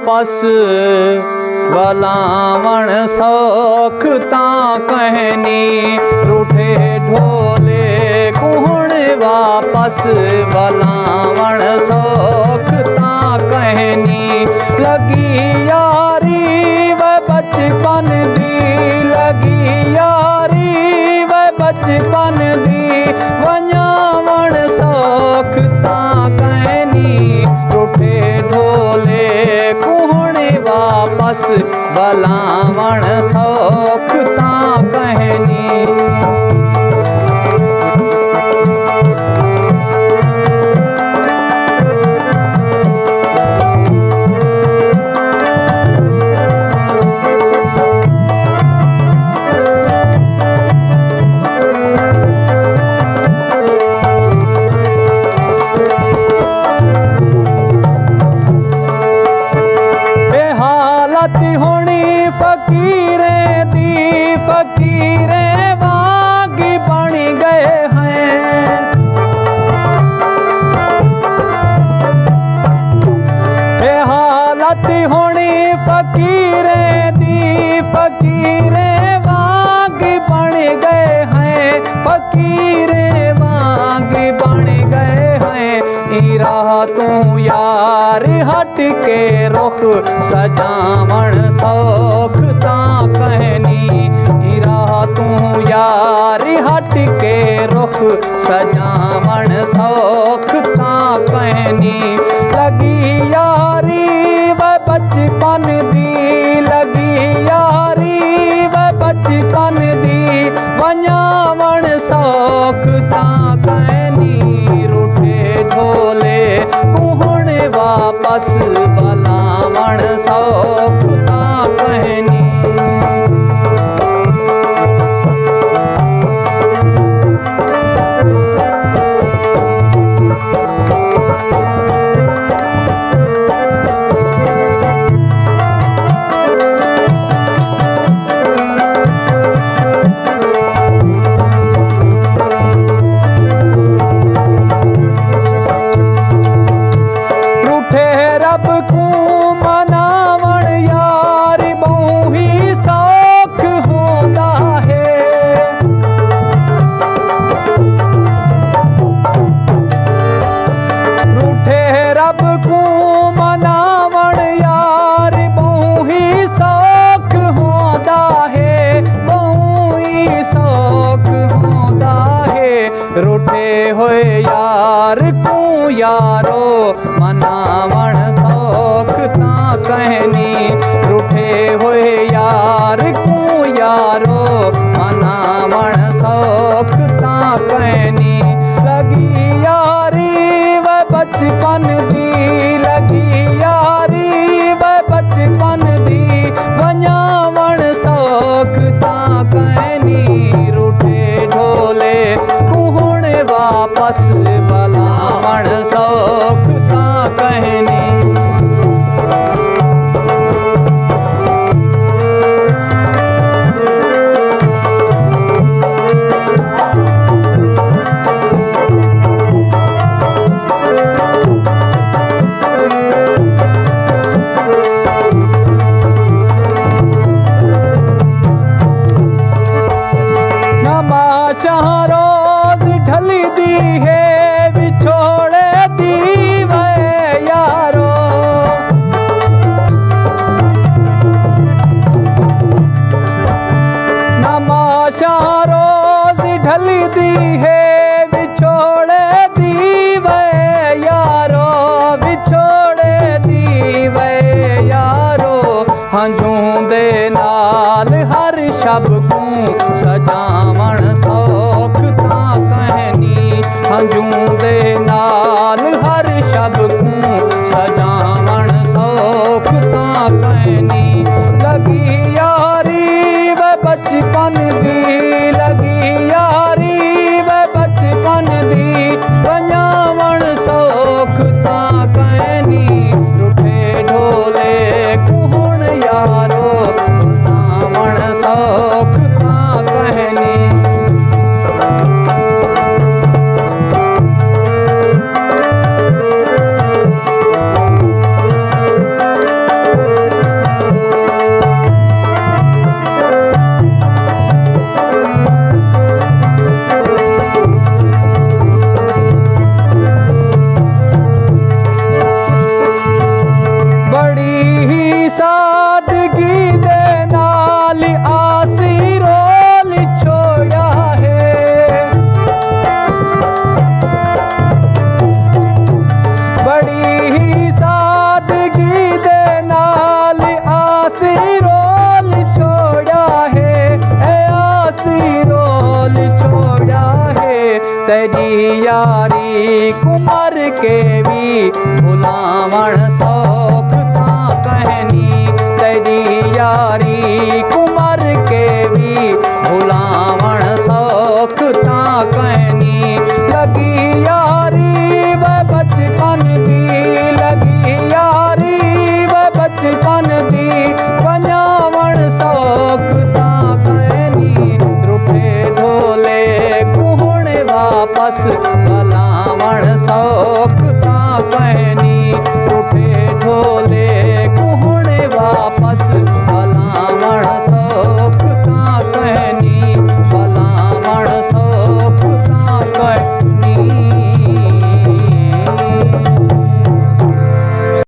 वापस बलावण सौख ता कहनी। रूठे ढोले कुहण वापस बलावण सौख ता कहनी। लगी यारी व बचपन दी, लगी यारी व बचपन दी, वञावण सौख ता कहनी। रूठे ढोले कुहण वापस बलावण सौख ता कहनी। होनी फकीरे दी, फकीरे वागी बन गए हैं। ये हालत होनी फकीरे दी, फकीरे वागी बन गए हैं, फकीरे वागी बन गए हैं। राह तू यार हट के रुख सजावण सौख ता कहनी। राह तू यार हट के रुख सजावण सौख ता कहनी। लगी यारी व बचपन दी, लगी यारी व बचपन दी, वञावण सौख ता कहनी। रूठे ढोले कुहण वापस बलावण सौख ता कहनी। रब को मनावण यार बहु ही सौख होता है। रूठे रब को मनावण यार बहु ही सौख होता है, बहु ही सौख होता है। रूठे होए यार को यारो मनावण सौख ता कहनी। रूठे हुए यार को यारो मनावण सौख ता कहनी। लगी यारी व बचपन दी, लगी यारी व बचपन दी, वञावण सौख ता कहनी। रूठे ढोले कुहण वापस बलावण सौख ता कहनी। नमाशाह रोज ढली दी है, बिछोड़े दी वे यारो। नमाशाह रोज ढली दी है, बिछोड़े दी वे यारो, बिछोड़े दी वे यारो। हंजूं दे नाल हर शब को सजावण सौख ता कहनी। हंजूं दे नाल हर शब को सजावण सौख ता कहनी। लगी यारी व बचपन दी, लगी यारी व बचपन दी, वञावण सौख ता कहनी। रूठे ढोले कुहण यारो मनावण सौख ता कहनी। तेरी यारी कुमार के भी भुलावण सौख था कहनी। तेरी यारी कुमार के भी भुलावण सौख था कहनी। लगी यारी वह बचपन दी, लगी यारी वह बचपन दी, बन्यावण सौख था कहनी। रूठे ढोले कुहण वापस भलावण सौख था कहनी। रूठे ढोले